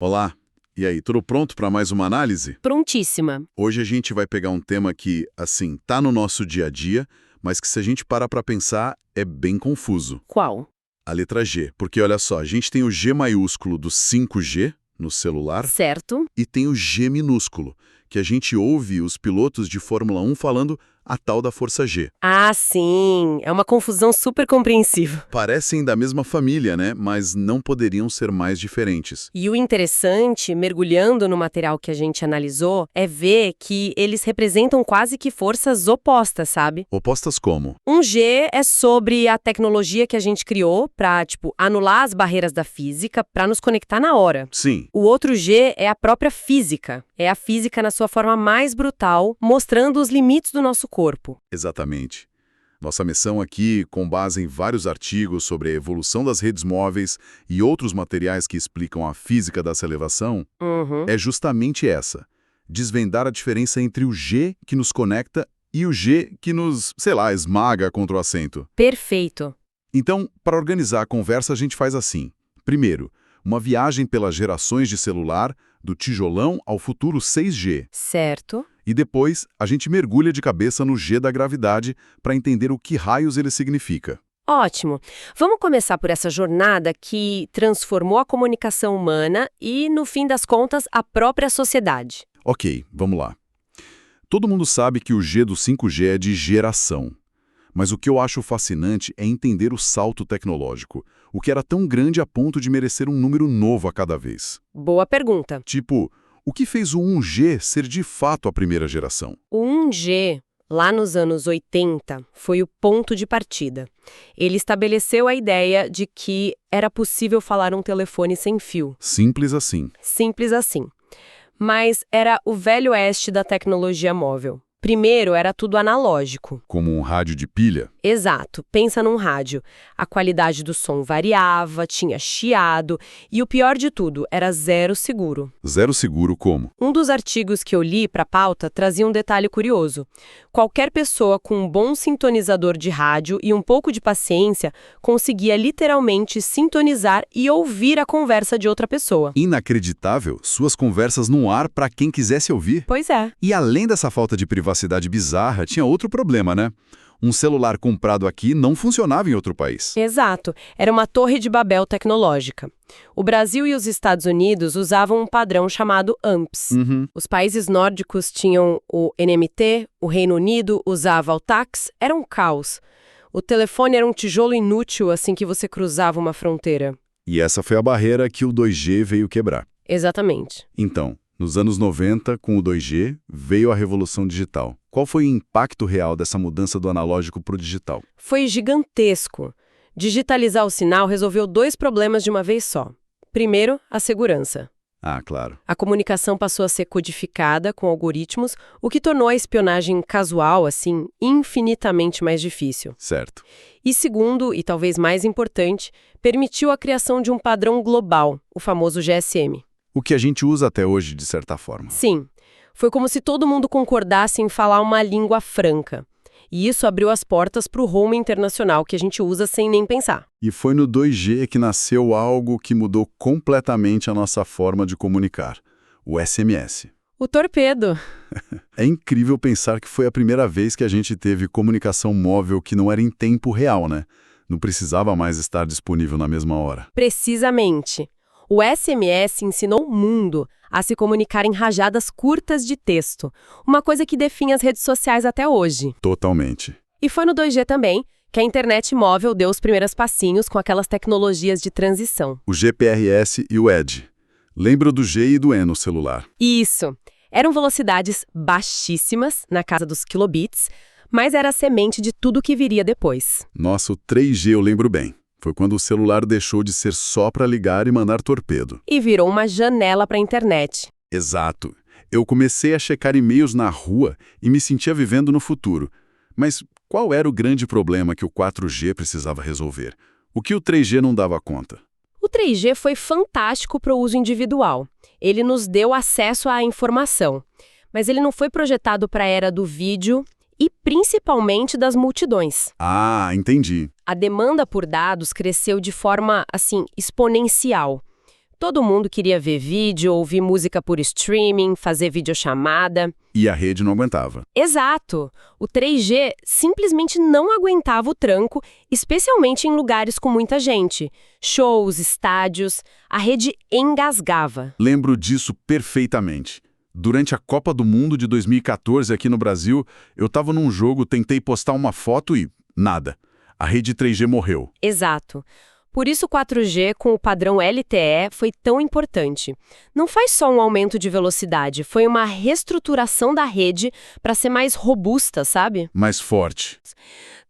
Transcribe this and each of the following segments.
Olá, e aí, tudo pronto para mais uma análise? Prontíssima. Hoje a gente vai pegar um tema que, assim, tá no nosso dia a dia, mas que se a gente parar para pensar, é bem confuso. Qual? A letra G, porque olha só, a gente tem o G maiúsculo do 5G no celular Certo? e tem o G minúsculo, que a gente ouve os pilotos de Fórmula 1 falando a tal da força G. Ah, sim. É uma confusão super compreensível. Parecem da mesma família, né? Mas não poderiam ser mais diferentes. E o interessante, mergulhando no material que a gente analisou, é ver que eles representam quase que forças opostas, sabe? Opostas como? Um G é sobre a tecnologia que a gente criou para, anular as barreiras da física para nos conectar na hora. Sim. O outro G é a própria física. É a física na sua forma mais brutal, mostrando os limites do nosso corpo. Exatamente. Nossa missão aqui, com base em vários artigos sobre a evolução das redes móveis e outros materiais que explicam a física da aceleração, é justamente essa: desvendar a diferença entre o G que nos conecta e o G que nos, esmaga contra o assento. Perfeito. Então, para organizar a conversa, a gente faz assim. Primeiro, uma viagem pelas gerações de celular, do tijolão ao futuro 6G. Certo. E depois, a gente mergulha de cabeça no G da gravidade para entender o que raios ele significa. Ótimo. Vamos começar por essa jornada que transformou a comunicação humana e, no fim das contas, a própria sociedade. Ok, vamos lá. Todo mundo sabe que o G do 5G é de geração. Mas o que eu acho fascinante é entender o salto tecnológico, o que era tão grande a ponto de merecer um número novo a cada vez. Boa pergunta. Tipo, o que fez o 1G ser de fato a primeira geração? O 1G, lá nos anos 80, foi o ponto de partida. Ele estabeleceu a ideia de que era possível falar um telefone sem fio. Simples assim. Simples assim. Mas era o velho oeste da tecnologia móvel. Primeiro, era tudo analógico. Como um rádio de pilha? Exato. Pensa num rádio. A qualidade do som variava, tinha chiado e o pior de tudo, era zero seguro. Zero seguro como? Um dos artigos que eu li para a pauta trazia um detalhe curioso. Qualquer pessoa com um bom sintonizador de rádio e um pouco de paciência conseguia literalmente sintonizar e ouvir a conversa de outra pessoa. Inacreditável, suas conversas no ar para quem quisesse ouvir. Pois é. E além dessa falta de privacidade bizarra, tinha outro problema, né? Um celular comprado aqui não funcionava em outro país. Exato. Era uma torre de Babel tecnológica. O Brasil e os Estados Unidos usavam um padrão chamado AMPS. Os países nórdicos tinham o NMT, o Reino Unido usava o TAX, era um caos. O telefone era um tijolo inútil assim que você cruzava uma fronteira. E essa foi a barreira que o 2G veio quebrar. Exatamente. Então, nos anos 90, com o 2G, veio a revolução digital. Qual foi o impacto real dessa mudança do analógico para o digital? Foi gigantesco. Digitalizar o sinal resolveu dois problemas de uma vez só. Primeiro, a segurança. Ah, claro. A comunicação passou a ser codificada com algoritmos, o que tornou a espionagem casual, assim, infinitamente mais difícil. Certo. E segundo, e talvez mais importante, permitiu a criação de um padrão global, o famoso GSM. O que a gente usa até hoje, de certa forma. Sim, foi como se todo mundo concordasse em falar uma língua franca. E isso abriu as portas para o roaming internacional que a gente usa sem nem pensar. E foi no 2G que nasceu algo que mudou completamente a nossa forma de comunicar: o SMS. O torpedo. É incrível pensar que foi a primeira vez que a gente teve comunicação móvel que não era em tempo real, né? Não precisava mais estar disponível na mesma hora. Precisamente. O SMS ensinou o mundo a se comunicar em rajadas curtas de texto, uma coisa que define as redes sociais até hoje. Totalmente. E foi no 2G também que a internet móvel deu os primeiros passinhos com aquelas tecnologias de transição. O GPRS e o EDGE. Lembro do G e do E no celular. Isso. Eram velocidades baixíssimas, na casa dos kilobits, mas era a semente de tudo que viria depois. Nossa, o 3G eu lembro bem. Foi quando o celular deixou de ser só para ligar e mandar torpedo. E virou uma janela para a internet. Exato. Eu comecei a checar e-mails na rua e me sentia vivendo no futuro. Mas qual era o grande problema que o 4G precisava resolver? O que o 3G não dava conta? O 3G foi fantástico para o uso individual. Ele nos deu acesso à informação. Mas ele não foi projetado para a era do vídeo e principalmente das multidões. Ah, entendi. A demanda por dados cresceu de forma, exponencial. Todo mundo queria ver vídeo, ouvir música por streaming, fazer videochamada. E a rede não aguentava. Exato! O 3G simplesmente não aguentava o tranco, especialmente em lugares com muita gente. Shows, estádios, a rede engasgava. Lembro disso perfeitamente. Durante a Copa do Mundo de 2014 aqui no Brasil, eu estava num jogo, tentei postar uma foto e nada. A rede 3G morreu. Exato. Por isso o 4G com o padrão LTE foi tão importante. Não foi só um aumento de velocidade, foi uma reestruturação da rede para ser mais robusta, sabe? Mais forte.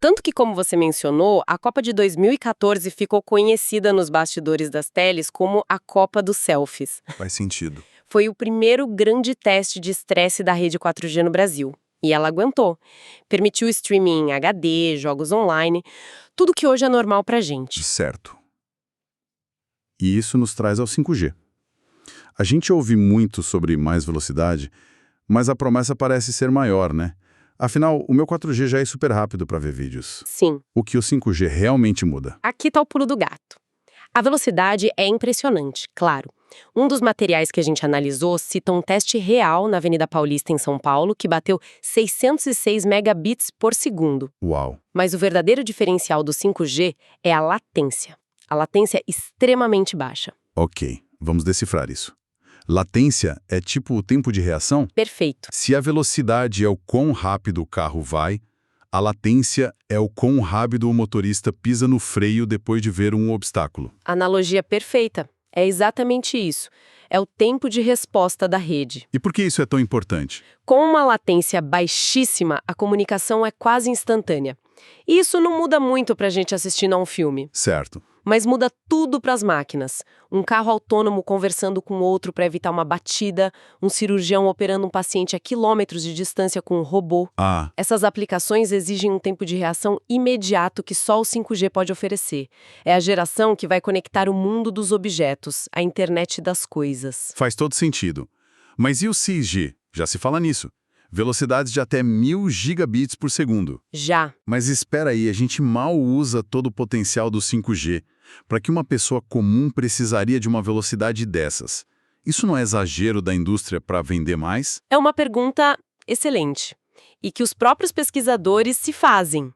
Tanto que, como você mencionou, a Copa de 2014 ficou conhecida nos bastidores das teles como a Copa dos Selfies. Faz sentido. Foi o primeiro grande teste de estresse da rede 4G no Brasil. E ela aguentou. Permitiu streaming em HD, jogos online, tudo que hoje é normal pra gente. Certo. E isso nos traz ao 5G. A gente ouve muito sobre mais velocidade, mas a promessa parece ser maior, né? Afinal, o meu 4G já é super rápido para ver vídeos. Sim. O que o 5G realmente muda? Aqui tá o pulo do gato. A velocidade é impressionante, claro. Um dos materiais que a gente analisou cita um teste real na Avenida Paulista, em São Paulo, que bateu 606 megabits por segundo. Uau! Mas o verdadeiro diferencial do 5G é a latência. A latência é extremamente baixa. Ok, vamos decifrar isso. Latência é tipo o tempo de reação? Perfeito. Se a velocidade é o quão rápido o carro vai, a latência é o quão rápido o motorista pisa no freio depois de ver um obstáculo. Analogia perfeita. É exatamente isso. É o tempo de resposta da rede. E por que isso é tão importante? Com uma latência baixíssima, a comunicação é quase instantânea. E isso não muda muito para a gente assistindo a um filme. Certo. Mas muda tudo para as máquinas. Um carro autônomo conversando com outro para evitar uma batida, um cirurgião operando um paciente a quilômetros de distância com um robô. Essas aplicações exigem um tempo de reação imediato que só o 5G pode oferecer. É a geração que vai conectar o mundo dos objetos, a internet das coisas. Faz todo sentido. Mas e o 6G? Já se fala nisso. Velocidades de até 1000 gigabits por segundo. Já. Mas espera aí, a gente mal usa todo o potencial do 5G. Para que uma pessoa comum precisaria de uma velocidade dessas? Isso não é exagero da indústria para vender mais? É uma pergunta excelente. E que os próprios pesquisadores se fazem.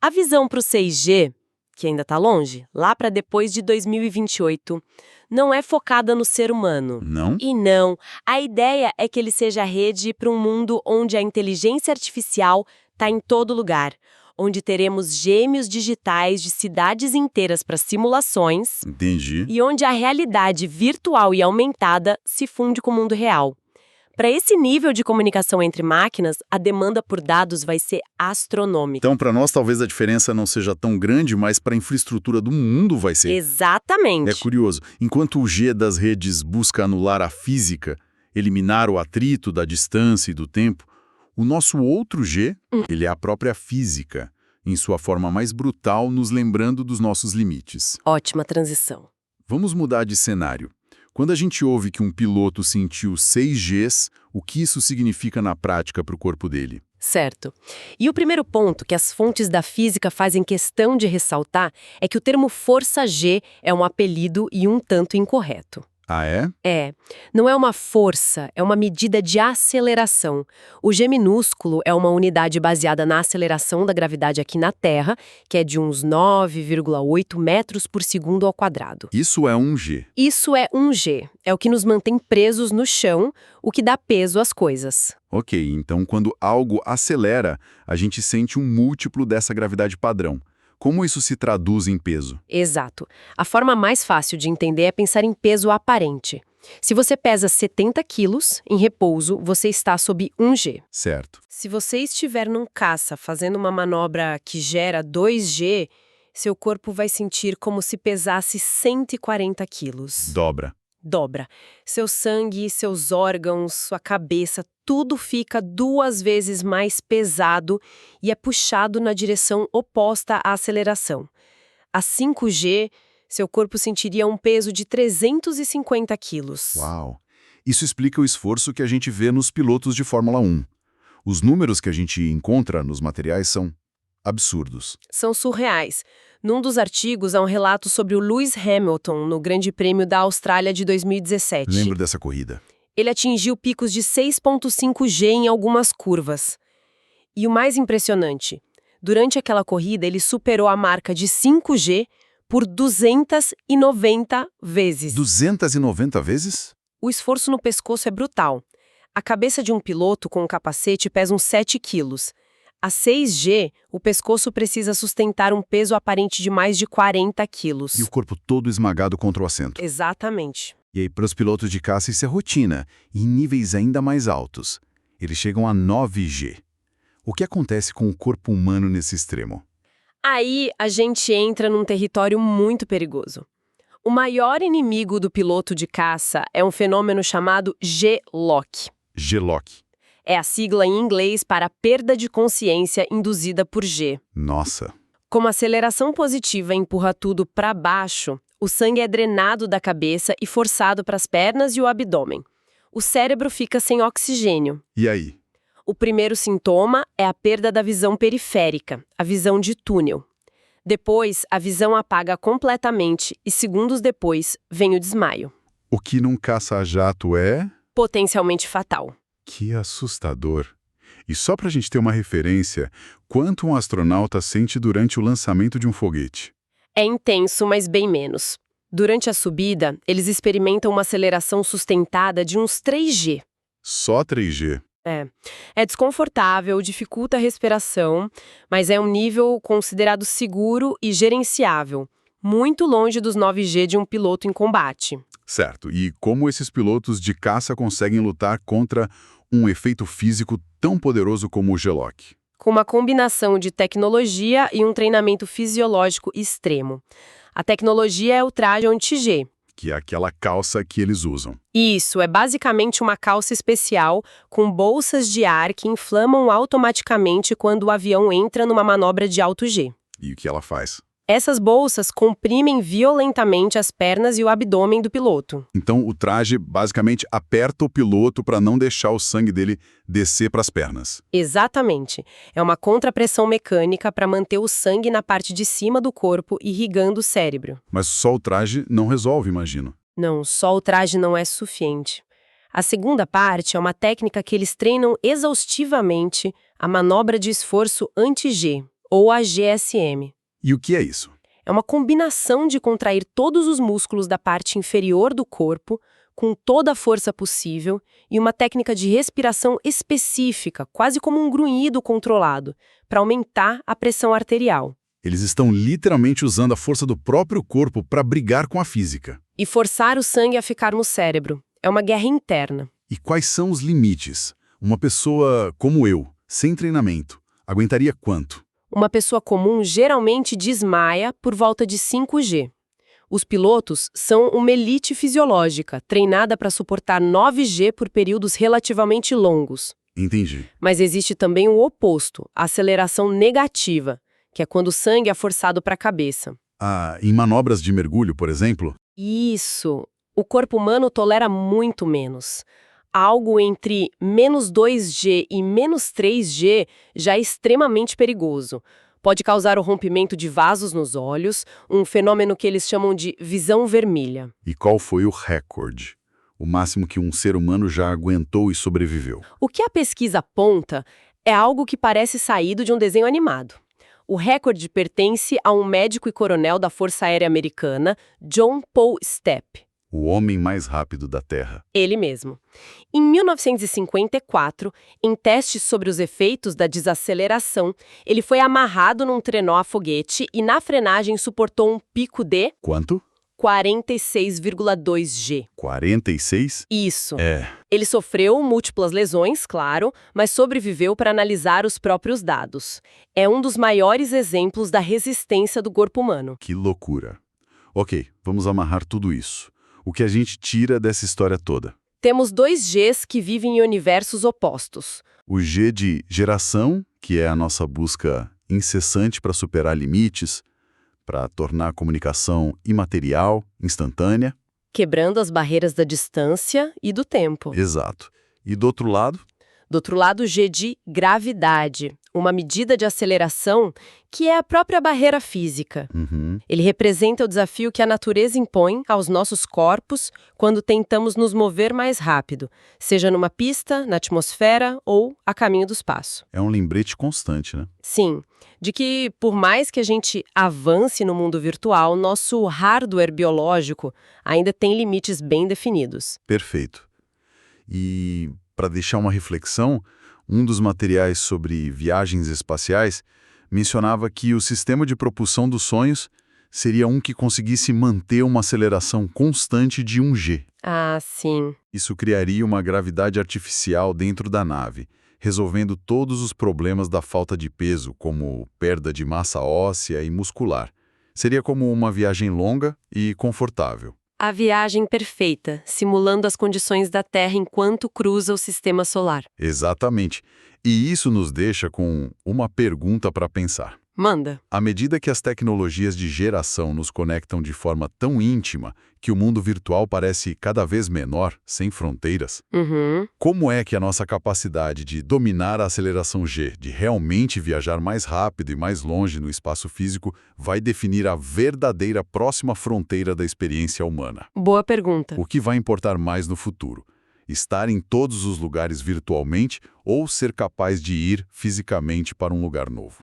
A visão para o 6G, que ainda está longe, lá para depois de 2028, não é focada no ser humano. Não? E não. A ideia é que ele seja a rede para um mundo onde a inteligência artificial está em todo lugar, onde teremos gêmeos digitais de cidades inteiras para simulações. Entendi. E onde a realidade virtual e aumentada se funde com o mundo real. Para esse nível de comunicação entre máquinas, a demanda por dados vai ser astronômica. Então, para nós, talvez a diferença não seja tão grande, mas para a infraestrutura do mundo vai ser. Exatamente. É curioso. Enquanto o G das redes busca anular a física, eliminar o atrito da distância e do tempo, o nosso outro G, ele é a própria física, em sua forma mais brutal, nos lembrando dos nossos limites. Ótima transição. Vamos mudar de cenário. Quando a gente ouve que um piloto sentiu 6Gs, o que isso significa na prática para o corpo dele? Certo. E o primeiro ponto que as fontes da física fazem questão de ressaltar é que o termo força G é um apelido e um tanto incorreto. Ah, é? É. Não é uma força, é uma medida de aceleração. O G minúsculo é uma unidade baseada na aceleração da gravidade aqui na Terra, que é de uns 9,8 metros por segundo ao quadrado. Isso é um G. Isso é um G. É o que nos mantém presos no chão, o que dá peso às coisas. Ok, então quando algo acelera, a gente sente um múltiplo dessa gravidade padrão. Como isso se traduz em peso? Exato. A forma mais fácil de entender é pensar em peso aparente. Se você pesa 70 quilos, em repouso, você está sob 1 G. Certo. Se você estiver num caça fazendo uma manobra que gera 2 G, seu corpo vai sentir como se pesasse 140 quilos. Dobra. Dobra. Seu sangue, seus órgãos, sua cabeça, tudo fica 2 vezes mais pesado e é puxado na direção oposta à aceleração. A 5G, seu corpo sentiria um peso de 350 quilos. Uau! Isso explica o esforço que a gente vê nos pilotos de Fórmula 1. Os números que a gente encontra nos materiais são absurdos. São surreais. Num dos artigos há um relato sobre o Lewis Hamilton no Grande Prêmio da Austrália de 2017. Lembro dessa corrida. Ele atingiu picos de 6,5 G em algumas curvas. E o mais impressionante, durante aquela corrida ele superou a marca de 5 G por 290 vezes. 290 vezes? O esforço no pescoço é brutal. A cabeça de um piloto com um capacete pesa uns 7 quilos. A 6G, o pescoço precisa sustentar um peso aparente de mais de 40 quilos. E o corpo todo esmagado contra o assento. Exatamente. E aí, para os pilotos de caça, isso é rotina, e em níveis ainda mais altos. Eles chegam a 9G. O que acontece com o corpo humano nesse extremo? Aí a gente entra num território muito perigoso. O maior inimigo do piloto de caça é um fenômeno chamado G-LOC. G-LOC. É a sigla em inglês para perda de consciência induzida por G. Nossa. Como a aceleração positiva empurra tudo para baixo, o sangue é drenado da cabeça e forçado para as pernas e o abdômen. O cérebro fica sem oxigênio. E aí? O primeiro sintoma é a perda da visão periférica, a visão de túnel. Depois, a visão apaga completamente e, segundos depois, vem o desmaio. O que num caça-jato é? Potencialmente fatal. Que assustador. E só pra gente ter uma referência, quanto um astronauta sente durante o lançamento de um foguete? É intenso, mas bem menos. Durante a subida, eles experimentam uma aceleração sustentada de uns 3G. Só 3G. É desconfortável, dificulta a respiração, mas é um nível considerado seguro e gerenciável, muito longe dos 9G de um piloto em combate. Certo. E como esses pilotos de caça conseguem lutar contra um efeito físico tão poderoso como o G-LOC? Com uma combinação de tecnologia e um treinamento fisiológico extremo. A tecnologia é o traje anti-G. Que é aquela calça que eles usam. Isso, é basicamente uma calça especial com bolsas de ar que inflamam automaticamente quando o avião entra numa manobra de alto G. E o que ela faz? Essas bolsas comprimem violentamente as pernas e o abdômen do piloto. Então o traje basicamente aperta o piloto para não deixar o sangue dele descer para as pernas. Exatamente. É uma contrapressão mecânica para manter o sangue na parte de cima do corpo, irrigando o cérebro. Mas só o traje não resolve, imagino. Não, só o traje não é suficiente. A segunda parte é uma técnica que eles treinam exaustivamente, a manobra de esforço anti-G, ou a GSM. E o que é isso? É uma combinação de contrair todos os músculos da parte inferior do corpo, com toda a força possível, e uma técnica de respiração específica, quase como um grunhido controlado, para aumentar a pressão arterial. Eles estão literalmente usando a força do próprio corpo para brigar com a física. E forçar o sangue a ficar no cérebro. É uma guerra interna. E quais são os limites? Uma pessoa como eu, sem treinamento, aguentaria quanto? Uma pessoa comum geralmente desmaia por volta de 5G. Os pilotos são uma elite fisiológica, treinada para suportar 9G por períodos relativamente longos. Entendi. Mas existe também o oposto, a aceleração negativa, que é quando o sangue é forçado para a cabeça. Ah, em manobras de mergulho, por exemplo? Isso. O corpo humano tolera muito menos. Algo entre menos 2G e menos 3G já é extremamente perigoso. Pode causar o rompimento de vasos nos olhos, um fenômeno que eles chamam de visão vermelha. E qual foi o recorde? O máximo que um ser humano já aguentou e sobreviveu? O que a pesquisa aponta é algo que parece saído de um desenho animado. O recorde pertence a um médico e coronel da Força Aérea Americana, John Paul Stepp. O homem mais rápido da Terra. Ele mesmo. Em 1954, em testes sobre os efeitos da desaceleração, ele foi amarrado num trenó a foguete e na frenagem suportou um pico de... Quanto? 46,2G. 46? Isso. É. Ele sofreu múltiplas lesões, claro, mas sobreviveu para analisar os próprios dados. É um dos maiores exemplos da resistência do corpo humano. Que loucura. Ok, vamos amarrar tudo isso. O que a gente tira dessa história toda? Temos 2 Gs que vivem em universos opostos. O G de geração, que é a nossa busca incessante para superar limites, para tornar a comunicação imaterial, instantânea. Quebrando as barreiras da distância e do tempo. Exato. E do outro lado? Do outro lado, o G de gravidade, uma medida de aceleração que é a própria barreira física. Ele representa o desafio que a natureza impõe aos nossos corpos quando tentamos nos mover mais rápido, seja numa pista, na atmosfera ou a caminho do espaço. É um lembrete constante, né? Sim, de que por mais que a gente avance no mundo virtual, nosso hardware biológico ainda tem limites bem definidos. Perfeito. E, para deixar uma reflexão, um dos materiais sobre viagens espaciais mencionava que o sistema de propulsão dos sonhos seria um que conseguisse manter uma aceleração constante de 1G. Ah, sim. Isso criaria uma gravidade artificial dentro da nave, resolvendo todos os problemas da falta de peso, como perda de massa óssea e muscular. Seria como uma viagem longa e confortável. A viagem perfeita, simulando as condições da Terra enquanto cruza o sistema solar. Exatamente. E isso nos deixa com uma pergunta para pensar. Manda. À medida que as tecnologias de geração nos conectam de forma tão íntima que o mundo virtual parece cada vez menor, sem fronteiras, como é que a nossa capacidade de dominar a aceleração G, de realmente viajar mais rápido e mais longe no espaço físico, vai definir a verdadeira próxima fronteira da experiência humana? Boa pergunta. O que vai importar mais no futuro? Estar em todos os lugares virtualmente ou ser capaz de ir fisicamente para um lugar novo?